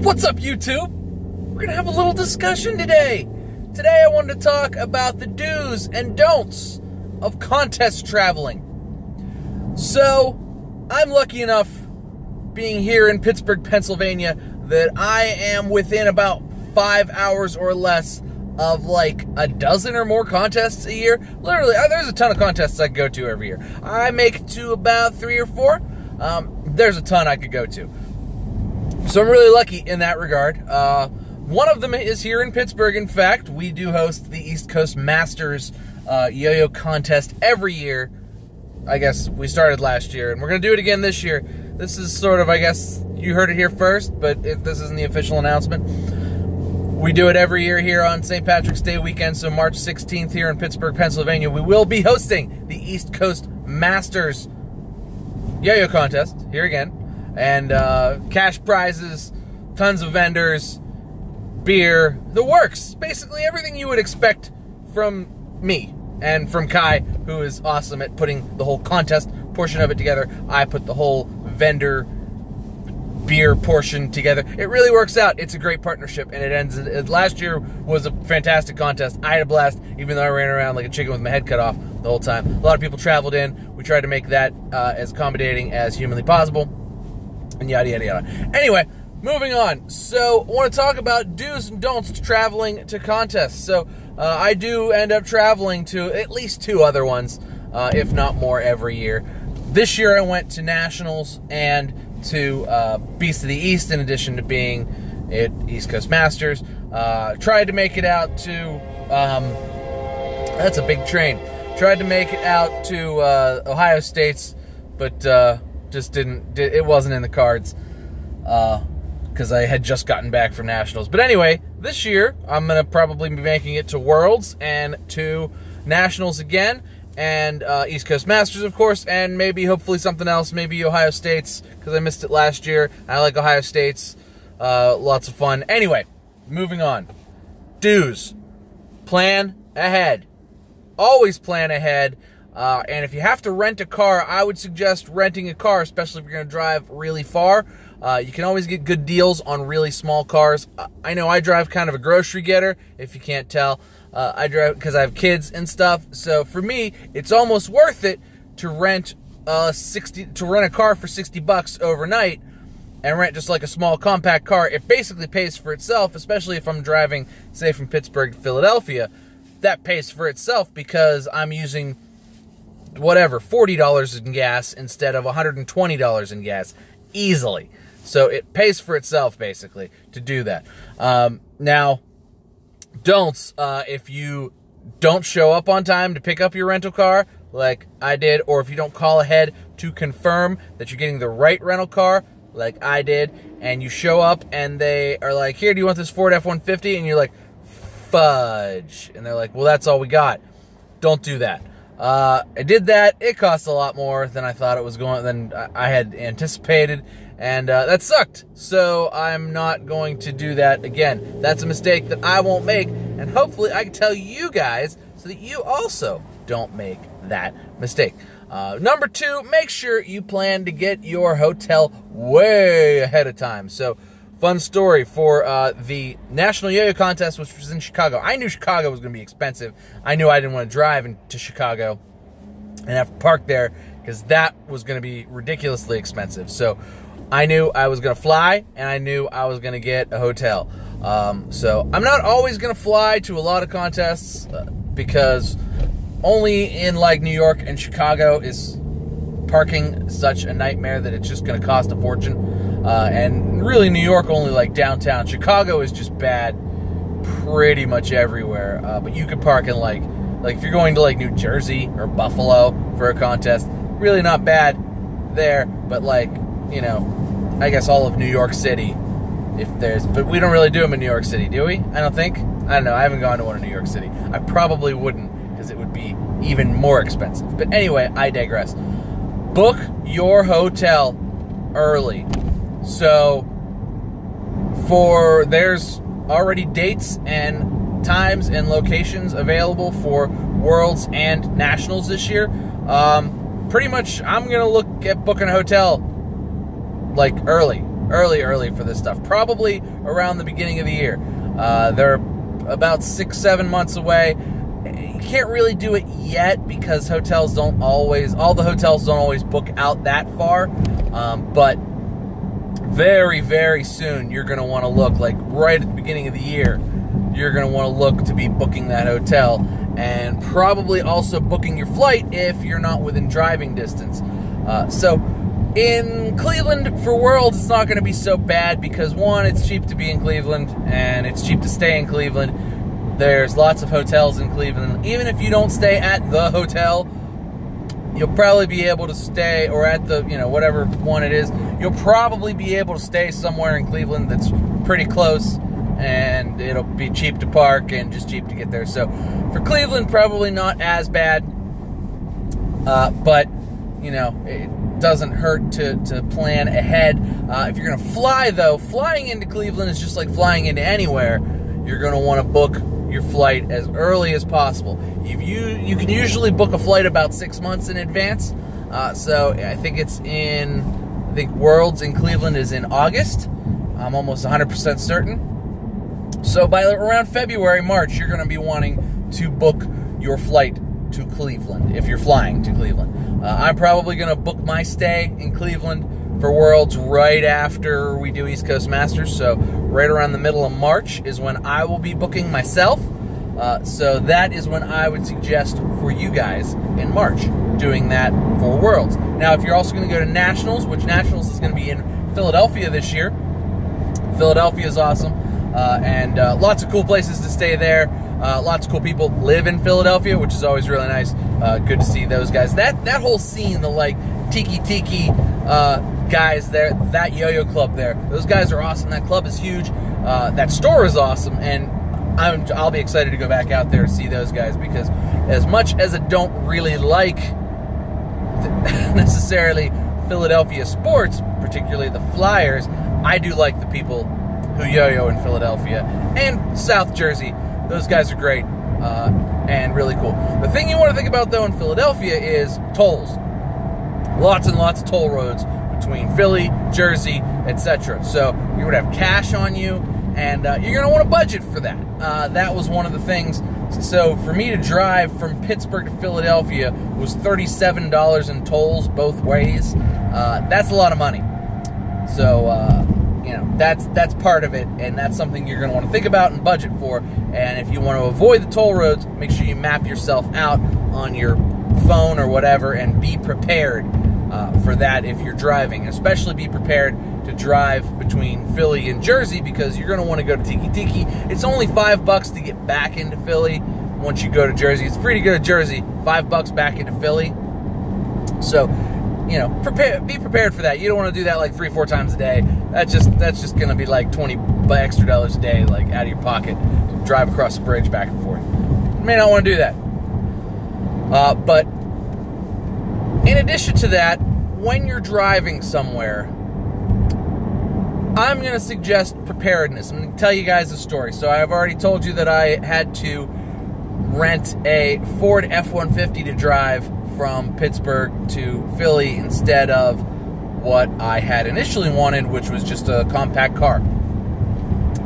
What's up, YouTube? We're gonna have a little discussion today. Today I wanted to talk about the do's and don'ts of contest traveling. So, I'm lucky enough, being here in Pittsburgh, Pennsylvania, that I am within about 5 hours or less of like a dozen or more contests a year. Literally, there's a ton of contests I can go to every year. I make it to about 3 or 4. There's a ton I could go to. So I'm really lucky in that regard. One of them is here in Pittsburgh. In fact, we do host the East Coast Masters YoYo Contest every year. I guess we started last year, and we're going to do it again this year. This is sort of, I guess, you heard it here first, but this isn't the official announcement. We do it every year here on St. Patrick's Day weekend, so March 16th here in Pittsburgh, Pennsylvania, we will be hosting the East Coast Masters YoYo Contest, here again, and cash prizes, tons of vendors, beer, the works. Basically everything you would expect from me and from Kai, who is awesome at putting the whole contest portion of it together. I put the whole vendor beer portion together. It really works out. It's a great partnership, and it ends. Last year was a fantastic contest. I had a blast, even though I ran around like a chicken with my head cut off the whole time. A lot of people traveled in. We tried to make that as accommodating as humanly possible, and yada, yada, yada. Anyway, moving on. So, I want to talk about do's and don'ts to traveling to contests. So, I do end up traveling to at least 2 other ones, if not more, every year. This year I went to Nationals and to Beast of the East, in addition to being at East Coast Masters. Tried to make it out to, that's a big train. Tried to make it out to Ohio State's, but just didn't, it wasn't in the cards, because I had just gotten back from Nationals. But anyway, this year, I'm going to probably be making it to Worlds and to Nationals again, and East Coast Masters, of course, and maybe, hopefully, something else, maybe Ohio State's, because I missed it last year. I like Ohio State's. Lots of fun. Anyway, moving on. Do's. Plan ahead. Always plan ahead. And if you have to rent a car, I would suggest renting a car, especially if you're going to drive really far. You can always get good deals on really small cars. I know I drive kind of a grocery getter, if you can't tell. I drive because I have kids and stuff. So for me, it's almost worth it to rent a car for $60 overnight and rent just like a small compact car. It basically pays for itself, especially if I'm driving, say, from Pittsburgh to Philadelphia. That pays for itself because I'm using whatever, $40 in gas instead of $120 in gas easily. So it pays for itself, basically, to do that. Now, don'ts, if you don't show up on time to pick up your rental car, like I did, or if you don't call ahead to confirm that you're getting the right rental car, like I did, and you show up and they are like, here, do you want this Ford F-150? And you're like, fudge. And they're like, well, that's all we got. Don't do that. I did that. It cost a lot more than I thought it was going, than I had anticipated, and that sucked. So I'm not going to do that again. That's a mistake that I won't make, and hopefully I can tell you guys so that you also don't make that mistake. Number 2, make sure you plan to get your hotel way ahead of time. So, fun story for the National YoYo Contest, which was in Chicago. I knew Chicago was going to be expensive. I knew I didn't want to drive into Chicago and have to park there because that was going to be ridiculously expensive. So I knew I was going to fly, and I knew I was going to get a hotel. So I'm not always going to fly to a lot of contests because only in like New York and Chicago is parking such a nightmare that it's just going to cost a fortune. And really, New York only like downtown. Chicago is just bad pretty much everywhere. But you could park in like if you're going to like New Jersey or Buffalo for a contest, really not bad there. But like, you know, I guess all of New York City, but we don't really do them in New York City, do we? I don't think. I don't know. I haven't gone to one in New York City. I probably wouldn't because it would be even more expensive. But anyway, I digress. Book your hotel early. So, there's already dates and times and locations available for Worlds and Nationals this year. Pretty much, I'm going to look at booking a hotel, like, early. early for this stuff. Probably around the beginning of the year. They're about 6-7 months away. You can't really do it yet because all the hotels don't always book out that far. But very, very soon, you're going to want to look, like right at the beginning of the year, you're going to want to look to be booking that hotel, and probably also booking your flight if you're not within driving distance. So in Cleveland for Worlds, it's not going to be so bad because, one, it's cheap to be in Cleveland, and it's cheap to stay in Cleveland. There's lots of hotels in Cleveland. Even if you don't stay at the hotel, you'll probably be able to stay, or at the, whatever one it is, you'll probably be able to stay somewhere in Cleveland that's pretty close, and it'll be cheap to park and just cheap to get there. So for Cleveland, probably not as bad, but, it doesn't hurt to plan ahead. If you're going to fly, though, flying into Cleveland is just like flying into anywhere. You're going to want to book your flight as early as possible. You can usually book a flight about 6 months in advance. So I think Worlds in Cleveland is in August. I'm almost 100% certain. So by around February, March, you're going to be wanting to book your flight to Cleveland if you're flying to Cleveland. I'm probably going to book my stay in Cleveland for Worlds right after we do East Coast Masters. So right around the middle of March is when I will be booking myself. So that is when I would suggest for you guys in March, doing that for Worlds. Now, if you're also going to go to Nationals, which Nationals is going to be in Philadelphia this year. Philadelphia is awesome, and lots of cool places to stay there. Lots of cool people live in Philadelphia, which is always really nice. Good to see those guys. That whole scene, the like tiki guys there, that yo-yo club there, those guys are awesome. That club is huge. That store is awesome, and I'll be excited to go back out there and see those guys, because as much as I don't really like necessarily Philadelphia sports, particularly the Flyers, I do like the people who yo-yo in Philadelphia and South Jersey. Those guys are great and really cool. The thing you want to think about, though, in Philadelphia is tolls. Lots and lots of toll roads between Philly, Jersey, etc. So you're going to have cash on you, and you're going to want to budget for that. That was one of the things. So for me to drive from Pittsburgh to Philadelphia was $37 in tolls both ways. That's a lot of money. So, that's part of it, and that's something you're going to want to think about and budget for. And if you want to avoid the toll roads, make sure you map yourself out on your phone or whatever, and be prepared for that if you're driving. Especially be prepared to drive between Philly and Jersey, because you're going to want to go to Tiki. It's only $5 to get back into Philly once you go to Jersey. It's free to go to Jersey, $5 back into Philly. So, be prepared for that. You don't want to do that like 3-4 times a day. That's just going to be like $20 extra a day, like out of your pocket, to drive across the bridge back and forth. You may not want to do that. But in addition to that, when you're driving somewhere, I'm going to suggest preparedness. I'm going to tell you guys a story. So I've already told you that I had to rent a Ford F-150 to drive from Pittsburgh to Philly instead of what I had initially wanted, which was just a compact car.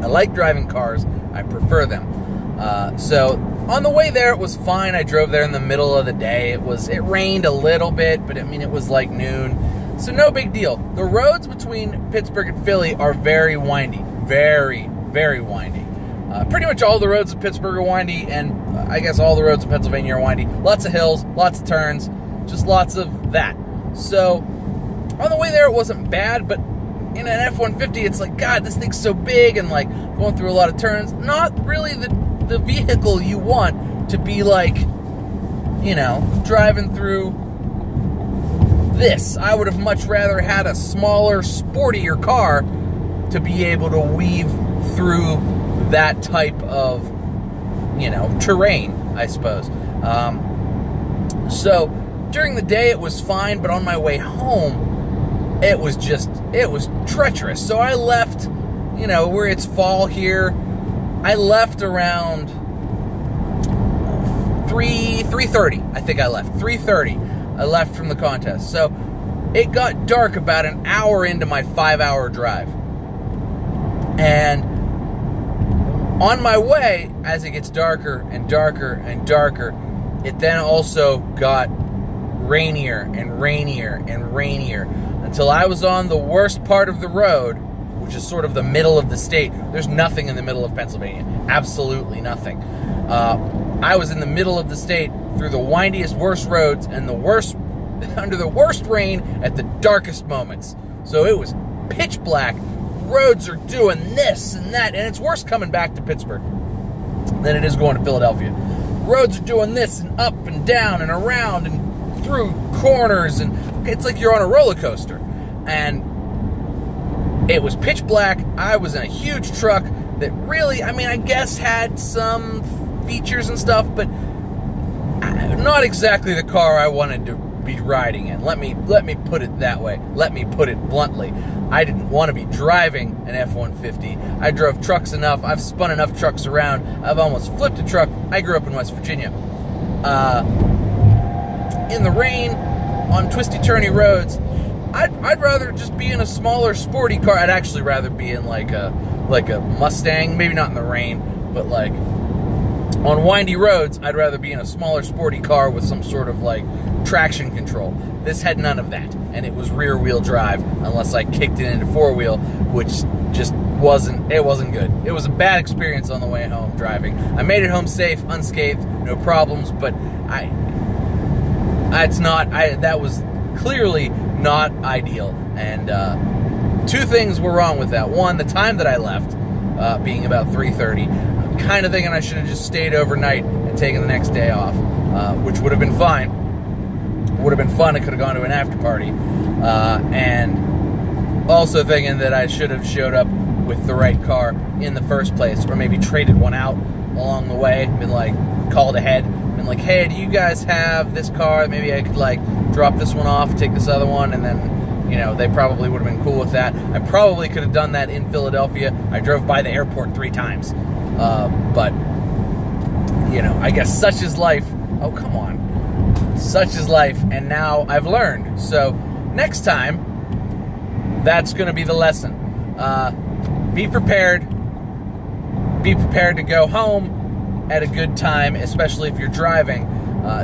I like driving cars. I prefer them. So on the way there, it was fine. I drove there in the middle of the day. It rained a little bit, but it was like noon. So no big deal. The roads between Pittsburgh and Philly are very windy. Very, very windy. Pretty much all the roads in Pittsburgh are windy, and I guess all the roads in Pennsylvania are windy. Lots of hills, lots of turns, just lots of that. So on the way there, it wasn't bad, but in an F-150, it's like, God, this thing's so big, and like going through a lot of turns. Not really the vehicle you want to be like, driving through this. I would have much rather had a smaller, sportier car to be able to weave through that type of, terrain, I suppose. So during the day, it was fine, but on my way home, it was treacherous. So I left, where it's fall here, I left around 3:30. I think I left 3:30. I left from the contest. So it got dark about an hour into my 5-hour drive. And on my way, as it gets darker and darker and darker, it then also got rainier and rainier and rainier until I was on the worst part of the road, which is sort of the middle of the state. There's nothing in the middle of Pennsylvania. Absolutely nothing. I was in the middle of the state through the windiest, worst roads and the worst, under the worst rain at the darkest moments. So it was pitch black. Roads are doing this and that, and it's worse coming back to Pittsburgh than it is going to Philadelphia. Roads are doing this and up and down and around and through corners, and it's like you're on a roller coaster. And it was pitch black. I was in a huge truck that really, I mean, I guess had some features and stuff, but not exactly the car I wanted to be riding in. Let me put it that way. Let me put it bluntly. I didn't want to be driving an F-150. I drove trucks enough. I've spun enough trucks around. I've almost flipped a truck. I grew up in West Virginia. In the rain, on twisty-turny roads, I'd rather just be in a smaller, sporty car. I'd actually rather be in like a Mustang, maybe not in the rain, but like on windy roads, I'd rather be in a smaller, sporty car with some sort of like traction control. This had none of that, and it was rear-wheel drive unless I kicked it into four-wheel, which just wasn't good. It was a bad experience on the way home driving. I made it home safe, unscathed, no problems, but that was clearly not ideal. And two things were wrong with that. One, the time that I left, being about 3:30, I'm kind of thinking I should have just stayed overnight and taken the next day off, which would have been fine. Would have been fun. I could have gone to an after party. And also thinking that I should have showed up with the right car in the first place, or maybe traded one out along the way, been like, called ahead, been like, hey, do you guys have this car? Maybe I could like drop this one off, take this other one, and then, you know, they probably would have been cool with that. I probably could have done that in Philadelphia. I drove by the airport 3 times. But, you know, I guess such is life. Oh, come on. Such is life, and now I've learned. So next time, that's going to be the lesson. Be prepared. Be prepared to go home at a good time, especially if you're driving.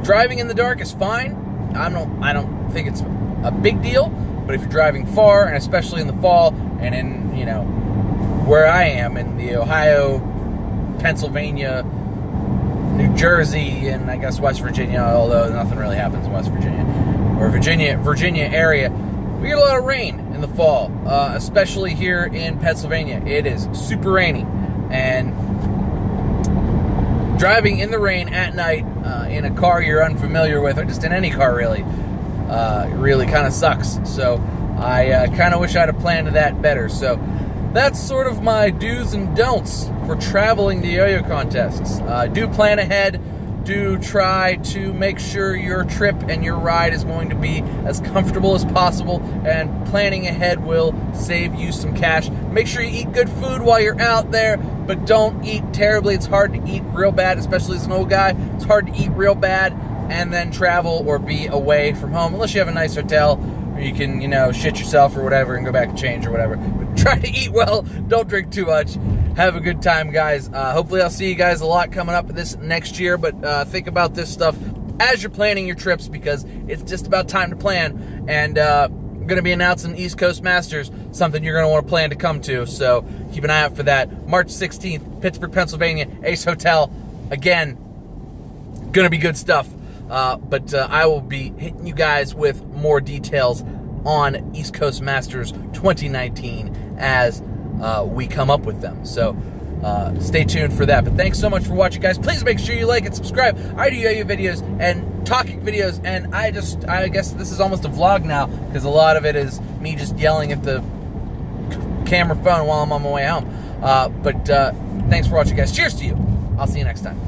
Driving in the dark is fine. I don't think it's a big deal, but if you're driving far, and especially in the fall, and in, you know, where I am, in the Ohio, Pennsylvania, New Jersey, and I guess West Virginia, although nothing really happens in West Virginia, or Virginia area, we get a lot of rain in the fall, especially here in Pennsylvania. It is super rainy, and driving in the rain at night in a car you're unfamiliar with, or just in any car really kind of sucks. So I kind of wish I'd have planned that better. So that's sort of my do's and don'ts for traveling to yo-yo contests. Do plan ahead. Do try to make sure your trip and your ride is going to be as comfortable as possible, and planning ahead will save you some cash. Make sure you eat good food while you're out there, but don't eat terribly. It's hard to eat real bad, especially as an old guy. It's hard to eat real bad and then travel or be away from home, unless you have a nice hotel where you can, you know, shit yourself or whatever and go back and change or whatever. But try to eat well. Don't drink too much. Have a good time, guys. Hopefully I'll see you guys a lot coming up this next year, but think about this stuff as you're planning your trips, because it's just about time to plan. And I'm going to be announcing East Coast Masters, something you're going to want to plan to come to, so keep an eye out for that. March 16th, Pittsburgh, Pennsylvania, Ace Hotel. Again, going to be good stuff. But I will be hitting you guys with more details on East Coast Masters 2019 as we come up with them. So stay tuned for that. But thanks so much for watching, guys. Please make sure you like and subscribe. I do yo-yo videos and talking videos, and I guess this is almost a vlog now, because a lot of it is me just yelling at the camera phone while I'm on my way home. But thanks for watching, guys. Cheers to you. I'll see you next time.